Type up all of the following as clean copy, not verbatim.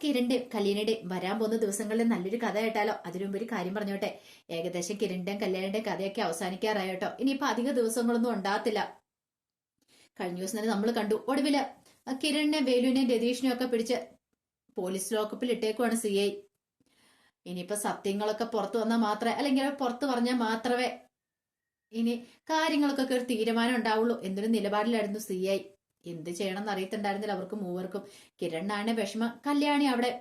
കിരണിന്റെയും കല്യാണിയുടെയും വരാൻ പോകുന്ന ദിവസങ്ങളിൽ നല്ലൊരു കഥ കേട്ടാലോ? അതിനു മുമ്പ് ഒരു കാര്യം പറഞ്ഞോട്ടെ. ഏകദേശം കിരണിന്റെയും കല്യാണിന്റെയും കഥയൊക്കെ അവസാനിക്കാറായോട്ടോ. ഇനിയിപ്പോ അധിക ദിവസങ്ങളൊന്നും ഉണ്ടാകത്തില്ല. കഴിഞ്ഞ ദിവസം തന്നെ നമ്മൾ കണ്ടു, ഒടുവില് കിരണിനെ വേലുവിനെയും രതീഷിനെയും ഒക്കെ പിടിച്ച് പോലീസ് ലോക്കപ്പിൽ ഇട്ടേക്കുവാണ് CI. ഇനിയിപ്പോ സത്യങ്ങളൊക്കെ പുറത്തു വന്നാൽ മാത്രമേ, അല്ലെങ്കിൽ പുറത്തു പറഞ്ഞാൽ മാത്രമേ ഇനി കാര്യങ്ങൾക്കൊക്കെ ഒരു തീരുമാനം ഉണ്ടാവുള്ളൂ എന്നൊരു നിലപാടിലായിരുന്നു CI. എന്ത് ചെയ്യണമെന്ന് അറിയത്തുണ്ടായിരുന്നില്ല അവർക്ക് മൂവർക്കും. കിരണിനാണ് വിഷമം. കല്യാണി അവിടെ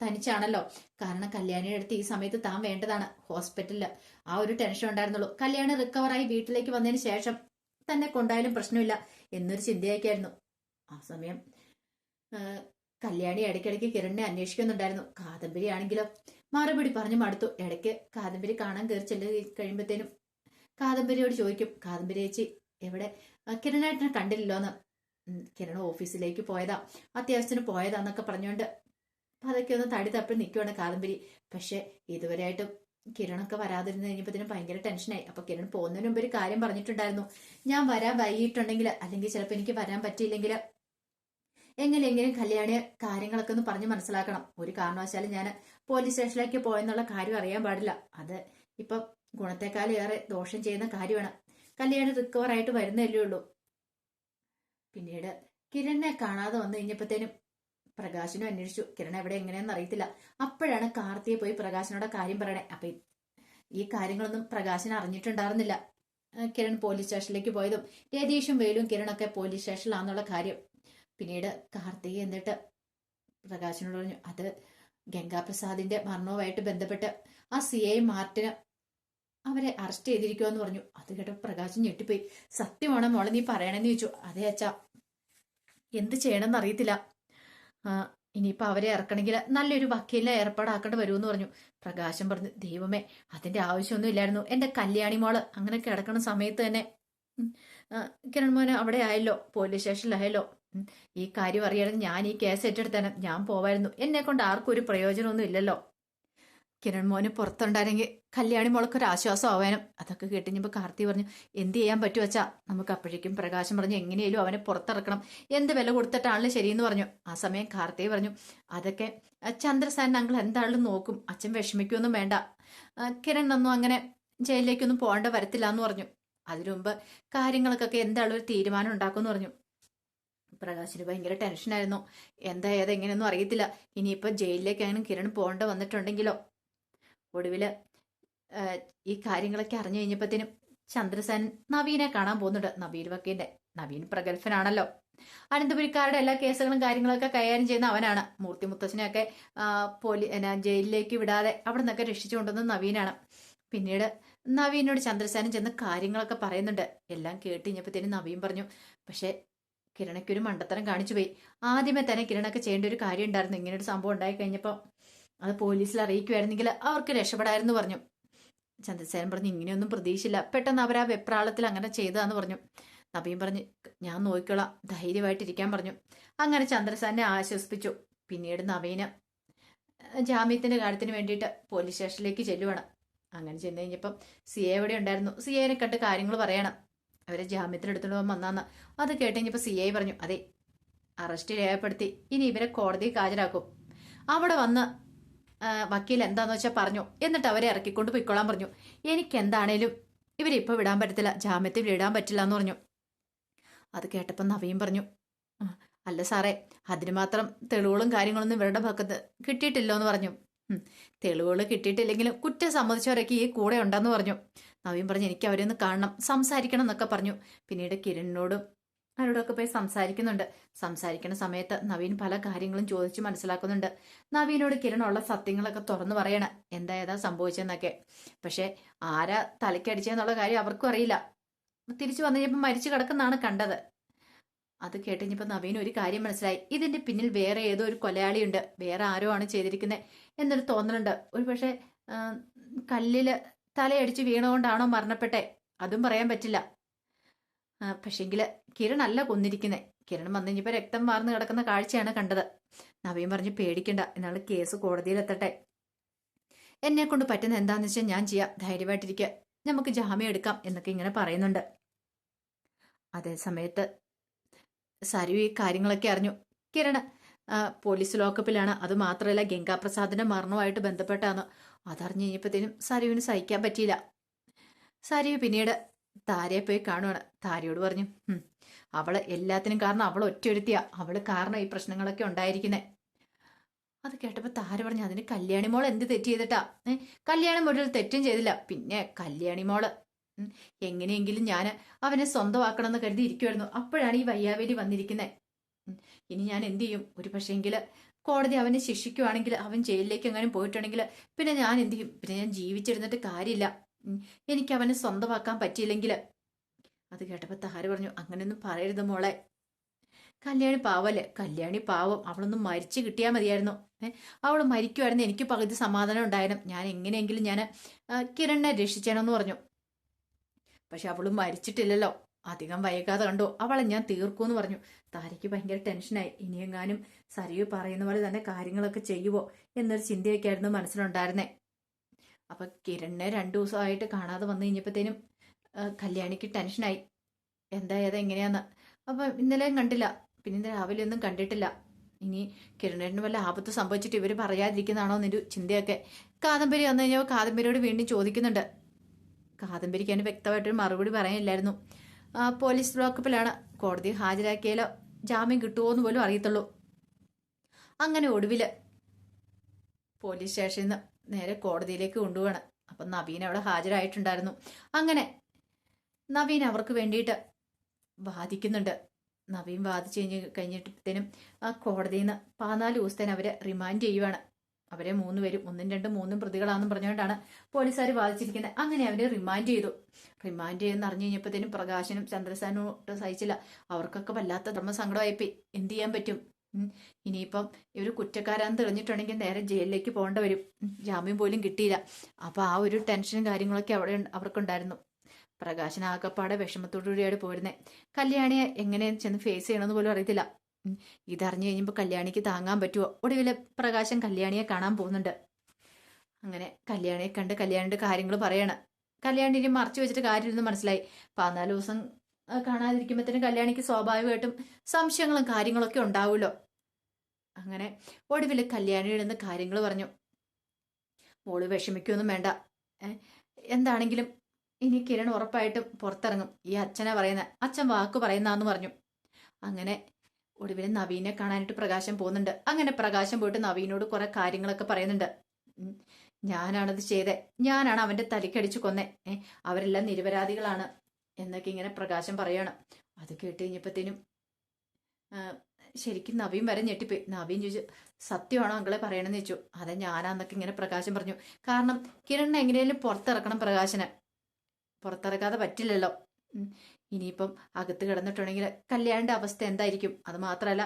തനിച്ചാണല്ലോ. കാരണം കല്യാണിയുടെ അടുത്ത് ഈ സമയത്ത് താൻ വേണ്ടതാണ് ഹോസ്പിറ്റലില്. ആ ഒരു ടെൻഷൻ ഉണ്ടായിരുന്നുള്ളൂ. കല്യാണി റിക്കവറായി വീട്ടിലേക്ക് വന്നതിന് ശേഷം തന്നെ കൊണ്ടായാലും പ്രശ്നമില്ല എന്നൊരു ചിന്തയൊക്കെയായിരുന്നു. ആ സമയം കല്യാണി ഇടയ്ക്കിടയ്ക്ക് കിരണിനെ അന്വേഷിക്കുന്നുണ്ടായിരുന്നു. കാദംബരി ആണെങ്കിലോ മറുപടി പറഞ്ഞു മടുത്തു. ഇടയ്ക്ക് കാദംബരി കാണാൻ കയറി ചെല്ലു കഴിയുമ്പോഴത്തേനും കാദംബരിയോട് ചോദിക്കും, കാദംബരി ചേച്ചി എവിടെ? കിരണേട്ടനെ കണ്ടില്ലല്ലോന്ന്. കിരൺ ഓഫീസിലേക്ക് പോയതാ, അത്യാവശ്യത്തിന് പോയതാന്നൊക്കെ പറഞ്ഞുകൊണ്ട് അതൊക്കെ ഒന്ന് തടി തപ്പി നിൽക്കുവാണ് കാദംബരി. പക്ഷെ ഇതുവരെയായിട്ടും കിരണൊക്കെ വരാതിരുന്ന് കഴിഞ്ഞപ്പോഴത്തേനും ഭയങ്കര ടെൻഷനായി. അപ്പൊ കിരൺ പോകുന്നതിന് മുമ്പ് ഒരു കാര്യം പറഞ്ഞിട്ടുണ്ടായിരുന്നു, ഞാൻ വരാൻ വൈകിട്ടുണ്ടെങ്കിൽ, അല്ലെങ്കിൽ ചിലപ്പോൾ എനിക്ക് വരാൻ പറ്റിയില്ലെങ്കിൽ എങ്ങനെയെങ്കിലും കല്യാണി കാര്യങ്ങളൊക്കെ ഒന്ന് പറഞ്ഞ് മനസ്സിലാക്കണം. ഒരു കാരണവശാലും ഞാൻ പോലീസ് സ്റ്റേഷനിലേക്ക് പോയെന്നുള്ള കാര്യം അറിയാൻ പാടില്ല. അത് ഇപ്പൊ ഗുണത്തെക്കാളേറെ ദോഷം ചെയ്യുന്ന കാര്യമാണ്. കല്യാണി റിക്കവർ ആയിട്ട് വരുന്നല്ലേ ഉള്ളൂ. പിന്നീട് കിരണിനെ കാണാതെ വന്നു കഴിഞ്ഞപ്പോഴത്തേനും പ്രകാശിനും അന്വേഷിച്ചു. കിരൺ എവിടെ എങ്ങനെയാണെന്ന് അറിയത്തില്ല. അപ്പോഴാണ് കാർത്തിയെ പോയി പ്രകാശിനോട് കാര്യം പറയണേ. അപ്പൊ ഈ കാര്യങ്ങളൊന്നും പ്രകാശിന് അറിഞ്ഞിട്ടുണ്ടായിരുന്നില്ല. കിരൺ പോലീസ് സ്റ്റേഷനിലേക്ക് പോയതും രതീഷും വേലും കിരണൊക്കെ പോലീസ് സ്റ്റേഷനിലാന്നുള്ള കാര്യം. പിന്നീട് കാർത്തിക എന്നിട്ട് പ്രകാശിനോട് പറഞ്ഞു, അത് ഗംഗാപ്രസാദിന്റെ മരണവുമായിട്ട് ബന്ധപ്പെട്ട് ആ CI മാർട്ടിന് അവരെ അറസ്റ്റ് ചെയ്തിരിക്കുമെന്ന് പറഞ്ഞു. അത് കേട്ട പ്രകാശം ഞെട്ടിപ്പോയി. സത്യമാണോ മോളെ നീ പറയണെന്ന് ചോദിച്ചു. അതേ അച്ഛാ, എന്ത് ചെയ്യണമെന്ന് അറിയത്തില്ല. ഇനിയിപ്പൊ അവരെ ഇറക്കണമെങ്കിൽ നല്ലൊരു വക്കീലിനെ ഏർപ്പാടാക്കേണ്ടി വരുമെന്ന് പറഞ്ഞു. പ്രകാശം പറഞ്ഞു, ദൈവമേ അതിന്റെ ആവശ്യമൊന്നും ഇല്ലായിരുന്നു. എന്റെ കല്യാണി മോള് അങ്ങനെ കിടക്കുന്ന സമയത്ത് തന്നെ കിരൺ മോനെ അവിടെ ആയല്ലോ, പോലീസ് സ്റ്റേഷനിലായല്ലോ. ഈ കാര്യം അറിയാതെ ഞാൻ ഈ കേസ് ഏറ്റെടുത്തേനെ, ഞാൻ പോവായിരുന്നു. എന്നെ കൊണ്ട് ആർക്കും ഒരു പ്രയോജനമൊന്നും ഇല്ലല്ലോ. കിരൺ മോന് പുറത്തുണ്ടായിരുന്നെങ്കിൽ കല്യാണി മോൾക്കൊരു ആശ്വാസം ആവാനും. അതൊക്കെ കേട്ടിഞ്ഞപ്പോ കാർത്തി പറഞ്ഞു, എന്ത് ചെയ്യാൻ പറ്റും വെച്ചാ നമുക്ക്. അപ്പോഴേക്കും പ്രകാശം പറഞ്ഞു, എങ്ങനെയാലും അവനെ പുറത്തിറക്കണം, എന്ത് വില കൊടുത്തിട്ടാണല്ലോ ശരിയെന്ന് പറഞ്ഞു. ആ സമയം കാർത്തി പറഞ്ഞു, അതൊക്കെ ചന്ദ്രസാൻ അങ്കിൾ എന്താണെങ്കിലും നോക്കും, അച്ഛൻ വിഷമിക്കൊന്നും വേണ്ട, കിരൺ ഒന്നും അങ്ങനെ ജയിലിലേക്കൊന്നും പോകേണ്ട വരത്തില്ല എന്ന് പറഞ്ഞു. അതിനു മുമ്പ് കാര്യങ്ങൾക്കൊക്കെ എന്തായാലും ഒരു തീരുമാനം ഉണ്ടാക്കുമെന്ന് പറഞ്ഞു. പ്രകാശിന് ഭയങ്കര ടെൻഷനായിരുന്നു. എന്താ ഏതെങ്ങനെയൊന്നും അറിയത്തില്ല. ഇനിയിപ്പോ ജയിലിലേക്കാണ് കിരൺ പോകേണ്ട വന്നിട്ടുണ്ടെങ്കിലോ. ഒടുവില് ഈ കാര്യങ്ങളൊക്കെ അറിഞ്ഞു കഴിഞ്ഞപ്പോഴത്തേനും ചന്ദ്രസേൻ നവീനെ കാണാൻ പോകുന്നുണ്ട്. നവീൻ വക്കീലിന്റെ. നവീൻ പ്രഗത്ഭനാണല്ലോ. അനന്തപുരിക്കാരുടെ എല്ലാ കേസുകളും കാര്യങ്ങളൊക്കെ കൈകാര്യം ചെയ്യുന്ന അവനാണ്. മൂർത്തി മുത്തച്ഛനെയൊക്കെ ജയിലിലേക്ക് വിടാതെ അവിടെ നിന്നൊക്കെ രക്ഷിച്ചു കൊണ്ടുവന്നത് നവീനാണ്. പിന്നീട് നവീനോട് ചന്ദ്രസേനൻ ചെന്ന് കാര്യങ്ങളൊക്കെ പറയുന്നുണ്ട്. എല്ലാം കേട്ടിഞ്ഞപ്പോഴത്തേനും നവീൻ പറഞ്ഞു, പക്ഷെ കിരണയ്ക്കൊരു മണ്ടത്തരം കാണിച്ചു പോയി. ആദ്യമേ തന്നെ കിരണൊക്കെ ചെയ്യേണ്ട ഒരു കാര്യം ഉണ്ടായിരുന്നു. ഇങ്ങനൊരു സംഭവം ഉണ്ടായി കഴിഞ്ഞപ്പോൾ അത് പോലീസിൽ അറിയിക്കുമായിരുന്നെങ്കിൽ അവർക്ക് രക്ഷപ്പെടായിരുന്നു പറഞ്ഞു. ചന്ദ്രസേനൻ പറഞ്ഞു, ഇങ്ങനെയൊന്നും പ്രതീക്ഷയില്ല, പെട്ടെന്ന് അവർ ആ വെപ്രാളത്തിൽ അങ്ങനെ ചെയ്തതാന്ന് പറഞ്ഞു. നവീൻ പറഞ്ഞു, ഞാൻ നോക്കിക്കോളാം, ധൈര്യമായിട്ടിരിക്കാൻ പറഞ്ഞു. അങ്ങനെ ചന്ദ്രസേനെ ആശ്വസിപ്പിച്ചു. പിന്നീട് നവീന് ജാമ്യത്തിന്റെ കാര്യത്തിന് വേണ്ടിയിട്ട് പോലീസ് സ്റ്റേഷനിലേക്ക് ചെല്ലുവാണ്. അങ്ങനെ ചെന്ന് കഴിഞ്ഞപ്പം CI എവിടെ ഉണ്ടായിരുന്നു. CIനെ കണ്ട് കാര്യങ്ങൾ പറയണം. അവരെ ജാമ്യത്തിന് എടുത്തുകൊണ്ട് പോകാൻ വന്നാന്ന്. അത് കേട്ടുകഴിഞ്ഞപ്പോൾ CI പറഞ്ഞു, അതെ, അറസ്റ്റ് രേഖപ്പെടുത്തി ഇനി ഇവരെ കോടതിയിൽ ഹാജരാക്കും. അവിടെ വന്ന് വക്കീൽ എന്താന്ന് വെച്ചാൽ പറഞ്ഞു, എന്നിട്ട് അവരെ ഇറക്കിക്കൊണ്ട് പോയിക്കോളാൻ പറഞ്ഞു. എനിക്ക് എന്താണേലും ഇവരെ ഇപ്പൊ വിടാൻ പറ്റത്തില്ല, ജാമ്യത്തിൽ വിടാൻ പറ്റില്ല എന്ന് പറഞ്ഞു. അത് കേട്ടപ്പോൾ നവീൻ പറഞ്ഞു, അല്ല സാറേ, അതിന് മാത്രം തെളിവുകളും കാര്യങ്ങളൊന്നും ഇവരുടെ ഭാഗത്ത് കിട്ടിയിട്ടില്ലോ എന്ന് പറഞ്ഞു. തെളിവുകൾ കിട്ടിയിട്ടില്ലെങ്കിലും കുറ്റം സമ്മതിച്ചവരൊക്കെ ഈ കൂടെ ഉണ്ടെന്ന് പറഞ്ഞു. നവീൻ പറഞ്ഞു, എനിക്ക് അവരെ ഒന്ന് കാണണം, സംസാരിക്കണം എന്നൊക്കെ പറഞ്ഞു. പിന്നീട് കിരണിനോടും അവരോടൊക്കെ പോയി സംസാരിക്കുന്നുണ്ട്. സംസാരിക്കുന്ന സമയത്ത് നവീൻ പല കാര്യങ്ങളും ചോദിച്ച് മനസ്സിലാക്കുന്നുണ്ട്. നവീനോട് കിരൺ ഉള്ള സത്യങ്ങളൊക്കെ തുറന്നു പറയണം, എന്താ ഏതാ സംഭവിച്ചെന്നൊക്കെ. പക്ഷെ ആരാ തലക്കടിച്ചെന്നുള്ള കാര്യം അവർക്കും അറിയില്ല. തിരിച്ചു വന്നു കഴിഞ്ഞപ്പോൾ മരിച്ചു കിടക്കുന്നതാണ് കണ്ടത്. അത് കേട്ടുകഴിഞ്ഞപ്പോൾ നവീൻ ഒരു കാര്യം മനസ്സിലായി, ഇതിന്റെ പിന്നിൽ വേറെ ഏതോ ഒരു കൊലയാളിയുണ്ട്, വേറെ ആരോ ആണ് ചെയ്തിരിക്കുന്നത് എന്നൊരു തോന്നലുണ്ട്. ഒരു പക്ഷെ കല്ലില് തലയടിച്ച് വീണുകൊണ്ടാണോ മരണപ്പെട്ടെ, അതും പറയാൻ പറ്റില്ല. പക്ഷെങ്കില് കിരൺ അല്ല കൊന്നിരിക്കുന്നത്. കിരൺ വന്നു കഴിഞ്ഞപ്പോ രക്തം വാർന്നു കിടക്കുന്ന കാഴ്ചയാണ് കണ്ടത്. നവീൻ പറഞ്ഞു, പേടിക്കണ്ട, എന്നാണ് കേസ് കോടതിയിലെത്തട്ടെ, എന്നെ കൊണ്ട് പറ്റുന്ന എന്താന്ന് വെച്ചാൽ ഞാൻ ചെയ്യാം, ധൈര്യമായിട്ടിരിക്കുക, നമുക്ക് ജാമ്യം എടുക്കാം എന്നൊക്കെ ഇങ്ങനെ പറയുന്നുണ്ട്. അതേ സമയത്ത് സരു ഈ കാര്യങ്ങളൊക്കെ അറിഞ്ഞു. കിരൺ പോലീസ് ലോക്കപ്പിലാണ്. അത് മാത്രമല്ല ഗംഗാപ്രസാദിന്റെ മരണവുമായിട്ട് ബന്ധപ്പെട്ടാണ്. അതറിഞ്ഞു കഴിഞ്ഞപ്പോഴത്തേനും സരുവിന് സഹിക്കാൻ പറ്റിയില്ല. സരു പിന്നീട് താരയെ പോയി കാണുവാണ്. താരയോട് പറഞ്ഞു, അവള് എല്ലാത്തിനും കാരണം അവൾ ഒറ്റയൊരുത്തിയാ, അവള് കാരണം ഈ പ്രശ്നങ്ങളൊക്കെ ഉണ്ടായിരിക്കുന്നേ. അത് കേട്ടപ്പോ താര പറഞ്ഞു, അതിന് കല്യാണി മോള് എന്ത് തെറ്റ് ചെയ്തിട്ടാ? കല്യാണി മോളിൽ തെറ്റും ചെയ്തില്ല. പിന്നെ കല്യാണി മോള് എങ്ങനെയെങ്കിലും ഞാൻ അവനെ സ്വന്തമാക്കണമെന്ന് കരുതി ഇരിക്കുമായിരുന്നു. അപ്പോഴാണ് ഈ വയ്യാവേലി വന്നിരിക്കുന്നത്. ഇനി ഞാൻ എന്ത് ചെയ്യും? ഒരു പക്ഷേങ്കില് കോടതി അവനെ ശിക്ഷിക്കുവാണെങ്കിൽ, അവൻ ജയിലിലേക്ക് എങ്ങാനും പോയിട്ടുണ്ടെങ്കിൽ പിന്നെ ഞാൻ എന്ത് ചെയ്യും? പിന്നെ ഞാൻ ജീവിച്ചിരുന്നിട്ട് കാര്യമില്ല. എനിക്ക് അവനെ സ്വന്തമാക്കാൻ പറ്റിയില്ലെങ്കിൽ. അത് കേട്ടപ്പോ താര പറഞ്ഞു, അങ്ങനെയൊന്നും പറയരുത് മോളെ. കല്യാണി പാവല്ലേ? കല്യാണി പാവം. അവളൊന്നും മരിച്ചു കിട്ടിയാൽ മതിയായിരുന്നു. അവൾ മരിക്കുമായിരുന്നു, എനിക്ക് പകുതി സമാധാനം ഉണ്ടായിരുന്നു. ഞാൻ എങ്ങനെയെങ്കിലും ഞാൻ കിരണിനെ രക്ഷിച്ചേണമെന്ന് പറഞ്ഞു. പക്ഷെ അവളും മരിച്ചിട്ടില്ലല്ലോ. അധികം വൈകാതെ കണ്ടു അവളെ ഞാൻ തീർക്കൂന്ന് പറഞ്ഞു. താരയ്ക്ക് ഭയങ്കര ടെൻഷനായി. ഇനിയെങ്ങാനും സരിയു പറയുന്ന പോലെ തന്നെ കാര്യങ്ങളൊക്കെ ചെയ്യുവോ എന്നൊരു ചിന്തയൊക്കെ ആയിരുന്നു മനസ്സിലുണ്ടായിരുന്നേ. അപ്പൊ കിരണിനെ 2 ദിവസമായിട്ട് കാണാതെ വന്നു കഴിഞ്ഞപ്പോഴത്തേനും കല്യാണിക്ക് ടെൻഷനായി. എന്താ ഏതാ എങ്ങനെയാന്ന്. അപ്പൊ ഇന്നലെയും കണ്ടില്ല, പിന്നെ ഇന്ന് രാവിലെ ഒന്നും കണ്ടിട്ടില്ല. ഇനി കിരണിന് വല്ല ആപത്ത് സംഭവിച്ചിട്ട് ഇവര് പറയാതിരിക്കുന്നതാണോ എന്നൊരു ചിന്തയൊക്കെ. കാദംബരി വന്നു കഴിഞ്ഞാൽ കാദംബരിയോട് വീണ്ടും ചോദിക്കുന്നുണ്ട്. കാദംബരിക്ക് അതിന് വ്യക്തമായിട്ടൊരു മറുപടി പറയാനില്ലായിരുന്നു. പോലീസ് ലോക്കപ്പിലാണ്. കോടതി ഹാജരാക്കിയാലോ ജാമ്യം കിട്ടുമോ എന്ന് പോലും അറിയത്തുള്ളൂ. അങ്ങനെ ഒടുവില് പോലീസ് സ്റ്റേഷനിൽ നിന്ന് നേരെ കോടതിയിലേക്ക് കൊണ്ടുപോവാണ്. അപ്പൊ നവീൻ അവിടെ ഹാജരായിട്ടുണ്ടായിരുന്നു. അങ്ങനെ നവീൻ അവർക്ക് വേണ്ടിയിട്ട് വാദിക്കുന്നുണ്ട്. നവീൻ വാദിച്ചു കഴിഞ്ഞിട്ടത്തേനും ആ കോടതിയിൽ നിന്ന് 14 ദിവസത്തേന് അവരെ റിമാൻഡ് ചെയ്യുവാണ്. അവരെ 3 പേരും 1ഉം 2ഉം 3ഉം പ്രതികളാണെന്നും പറഞ്ഞുകൊണ്ടാണ് പോലീസുകാർ വാദിച്ചിരിക്കുന്നത്. അങ്ങനെ അവരെ റിമാൻഡ് ചെയ്തു. റിമാൻഡ് ചെയ്യുന്ന അറിഞ്ഞു കഴിഞ്ഞപ്പോഴത്തേനും പ്രകാശനും ചന്ദ്രസേനോട്ട് സഹിച്ചില്ല. അവർക്കൊക്കെ വല്ലാത്ത ധർമ്മസങ്കടമായിപ്പോയി. എന്ത് ചെയ്യാൻ പറ്റും? ഇനിയിപ്പം ഇവർ കുറ്റക്കാരാന്ന് തെളിഞ്ഞിട്ടുണ്ടെങ്കിൽ നേരെ ജയിലിലേക്ക് പോകേണ്ടി വരും. ജാമ്യം പോലും കിട്ടിയില്ല. അപ്പൊ ആ ഒരു ടെൻഷനും കാര്യങ്ങളൊക്കെ അവർക്കുണ്ടായിരുന്നു. പ്രകാശൻ ആകപ്പാടെ വിഷമത്തോടുകൂടിയാണ് പോരുന്നത്. കല്യാണിയെ എങ്ങനെ ചെന്ന് ഫേസ് ചെയ്യണമെന്ന് പോലും അറിയത്തില്ല. ഇതറിഞ്ഞു കഴിഞ്ഞപ്പോൾ കല്യാണിക്ക് താങ്ങാൻ പറ്റുമോ? ഒടുവിൽ പ്രകാശൻ കല്യാണിയെ കാണാൻ പോകുന്നുണ്ട്. അങ്ങനെ കല്യാണിയെ കണ്ട് കല്യാണിയുടെ കാര്യങ്ങൾ പറയാണ്. കല്യാണി ഇനി മറച്ചു വെച്ചിട്ട് കാര്യമില്ലെന്ന് മനസ്സിലായി. 14 ദിവസം കാണാതിരിക്കുമ്പോഴത്തേനും കല്യാണിക്ക് സ്വാഭാവികമായിട്ടും സംശയങ്ങളും കാര്യങ്ങളൊക്കെ ഉണ്ടാവുമല്ലോ. അങ്ങനെ ഒടുവിൽ കല്യാണിയുടെ നിന്ന് കാര്യങ്ങൾ പറഞ്ഞു. മോള് വിഷമിക്കൊന്നും വേണ്ട. എന്താണെങ്കിലും ഇനി കിരൺ ഉറപ്പായിട്ടും പുറത്തിറങ്ങും. ഈ അച്ഛനെ പറയുന്ന, അച്ഛൻ വാക്ക് പറയുന്നാന്ന് പറഞ്ഞു. അങ്ങനെ ഒടുവിൽ നവീനെ കാണാനായിട്ട് പ്രകാശം പോകുന്നുണ്ട്. അങ്ങനെ പ്രകാശം പോയിട്ട് നവീനോട് കുറെ കാര്യങ്ങളൊക്കെ പറയുന്നുണ്ട്. ഞാനാണത് ചെയ്തേ, ഞാനാണ് അവന്റെ തലക്കടിച്ചു കൊന്നേ, അവരെല്ലാം നിരപരാധികളാണ് എന്നൊക്കെ ഇങ്ങനെ പ്രകാശം പറയാണ്. അത് കേട്ട് കഴിഞ്ഞപ്പോഴത്തേനും ശരിക്കും നവീൻ വരെ ഞെട്ടിപ്പോയി. നവീൻ ചോദിച്ചു, സത്യമാണോ അങ്കളെ പറയണമെന്ന് ചോദിച്ചു. അതെ ഞാനാന്നൊക്കെ ഇങ്ങനെ പ്രകാശം പറഞ്ഞു. കാരണം കിരണിനെ എങ്ങനെയാലും പുറത്തിറക്കണം. പ്രകാശന് പുറത്തിറക്കാതെ പറ്റില്ലല്ലോ. ഇനിയിപ്പം അകത്ത് കിടന്നിട്ടുണ്ടെങ്കിൽ കല്യാണിന്റെ അവസ്ഥ എന്തായിരിക്കും? അത് മാത്രമല്ല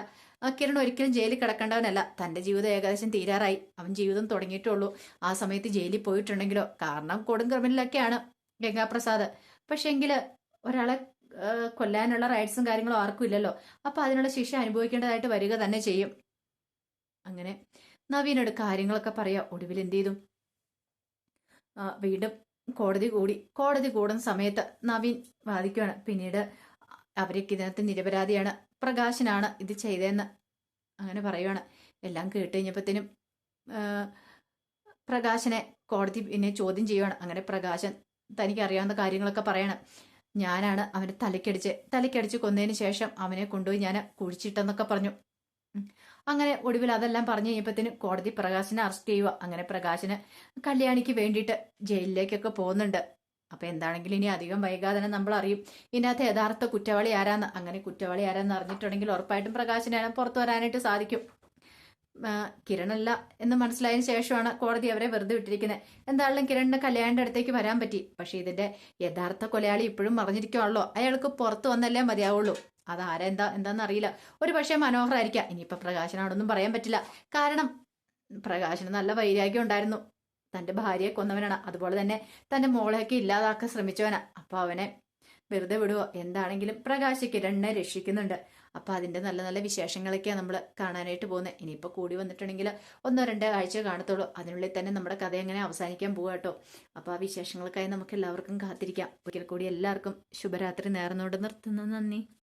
കിരൺ ഒരിക്കലും ജയിലിൽ കിടക്കേണ്ടവനല്ല. തന്റെ ജീവിതം ഏകദേശം തീരാറായി. അവൻ ജീവിതം തുടങ്ങിയിട്ടുള്ളൂ. ആ സമയത്ത് ജയിലിൽ പോയിട്ടുണ്ടെങ്കിലോ, കാരണം കൊടും ക്രിമിനലൊക്കെയാണ് ഗംഗാപ്രസാദ്. പക്ഷെ എങ്കില് ഒരാളെ കൊല്ലാനുള്ള റൈറ്റ്സും കാര്യങ്ങളും ആർക്കും ഇല്ലല്ലോ. അപ്പൊ അതിനുള്ള ശിക്ഷ അനുഭവിക്കേണ്ടതായിട്ട് വരിക തന്നെ ചെയ്യും. അങ്ങനെ നവീനോട് കാര്യങ്ങളൊക്കെ പറയാ. ഒടുവിൽ എന്ത് ചെയ്തു? വീണ്ടും കോടതി കൂടുന്ന സമയത്ത് നവീൻ വാദിക്കുകയാണ്. പിന്നീട് അവരൊക്കെ ഇതിനകത്ത് നിരപരാധിയാണ്, പ്രകാശനാണ് ഇത് ചെയ്തതെന്ന് അങ്ങനെ പറയുവാണ്. എല്ലാം കേട്ട് കഴിഞ്ഞപ്പോഴത്തേനും പ്രകാശനെ കോടതി പിന്നെ ചോദ്യം ചെയ്യുവാണ്. അങ്ങനെ പ്രകാശൻ തനിക്ക് അറിയാവുന്ന കാര്യങ്ങളൊക്കെ പറയണം. ഞാനാണ് അവനെ തലക്കടിച്ച് കൊന്നതിന് ശേഷം അവനെ കൊണ്ടുപോയി ഞാൻ കുഴിച്ചിട്ടെന്നൊക്കെ പറഞ്ഞു. അങ്ങനെ ഒടുവിൽ അതെല്ലാം പറഞ്ഞു കഴിഞ്ഞപ്പത്തിന് കോടതി പ്രകാശനെ അറസ്റ്റ് ചെയ്യുക. അങ്ങനെ പ്രകാശന് കല്യാണിക്ക് വേണ്ടിയിട്ട് ജയിലിലേക്കൊക്കെ പോകുന്നുണ്ട്. അപ്പൊ എന്താണെങ്കിലും ഇനി അധികം വൈകാതെ തന്നെ നമ്മൾ അറിയും ഇതിനകത്ത് യഥാർത്ഥ കുറ്റവാളി ആരാന്ന്. അങ്ങനെ കുറ്റവാളി ആരാന്ന് അറിഞ്ഞിട്ടുണ്ടെങ്കിൽ ഉറപ്പായിട്ടും പ്രകാശനെ പുറത്തു വരാനായിട്ട് സാധിക്കും. കിരണല്ല എന്ന് മനസ്സിലായതിനു ശേഷമാണ് കോടതി അവരെ വെറുതെ വിട്ടിരിക്കുന്നത്. എന്തായാലും കിരണിന് കല്യാണിന്റെ അടുത്തേക്ക് വരാൻ പറ്റി. പക്ഷെ ഇതിന്റെ യഥാർത്ഥ കൊലയാളി ഇപ്പോഴും മറിഞ്ഞിരിക്കുവാണല്ലോ. അയാൾക്ക് പുറത്തു വന്നല്ലേ മതിയാവുള്ളൂ. അതാരാ എന്താന്ന് അറിയില്ല. ഒരു പക്ഷേ മനോഹരായിരിക്കാം. ഇനിയിപ്പൊ പ്രകാശനാണൊന്നും പറയാൻ പറ്റില്ല. കാരണം പ്രകാശന് നല്ല വൈരാഗ്യം ഉണ്ടായിരുന്നു. തന്റെ ഭാര്യയെ കൊന്നവനാണ്. അതുപോലെ തന്നെ തന്റെ മോളെയൊക്കെ ഇല്ലാതാക്കാൻ ശ്രമിച്ചവനാ. അപ്പൊ അവനെ വെറുതെ വിടുവോ? എന്താണെങ്കിലും പ്രകാശ് കിരണിനെ രക്ഷിക്കുന്നുണ്ട്. അപ്പൊ അതിന്റെ നല്ല നല്ല വിശേഷങ്ങളൊക്കെയാണ് നമ്മൾ കാണാനായിട്ട് പോകുന്നത്. ഇനിയിപ്പോ കൂടി വന്നിട്ടുണ്ടെങ്കിൽ 1-2 ആഴ്ച കാണത്തുള്ളൂ. അതിനുള്ളിൽ തന്നെ നമ്മുടെ കഥ എങ്ങനെ അവസാനിക്കാൻ പോവാട്ടോ. അപ്പൊ ആ വിശേഷങ്ങൾക്കായി നമുക്ക് എല്ലാവർക്കും കാത്തിരിക്കാം. ഒരിക്കൽ കൂടി എല്ലാവർക്കും ശുഭരാത്രി നേർന്നുകൊണ്ട് നിർത്തുന്നു. നന്ദി.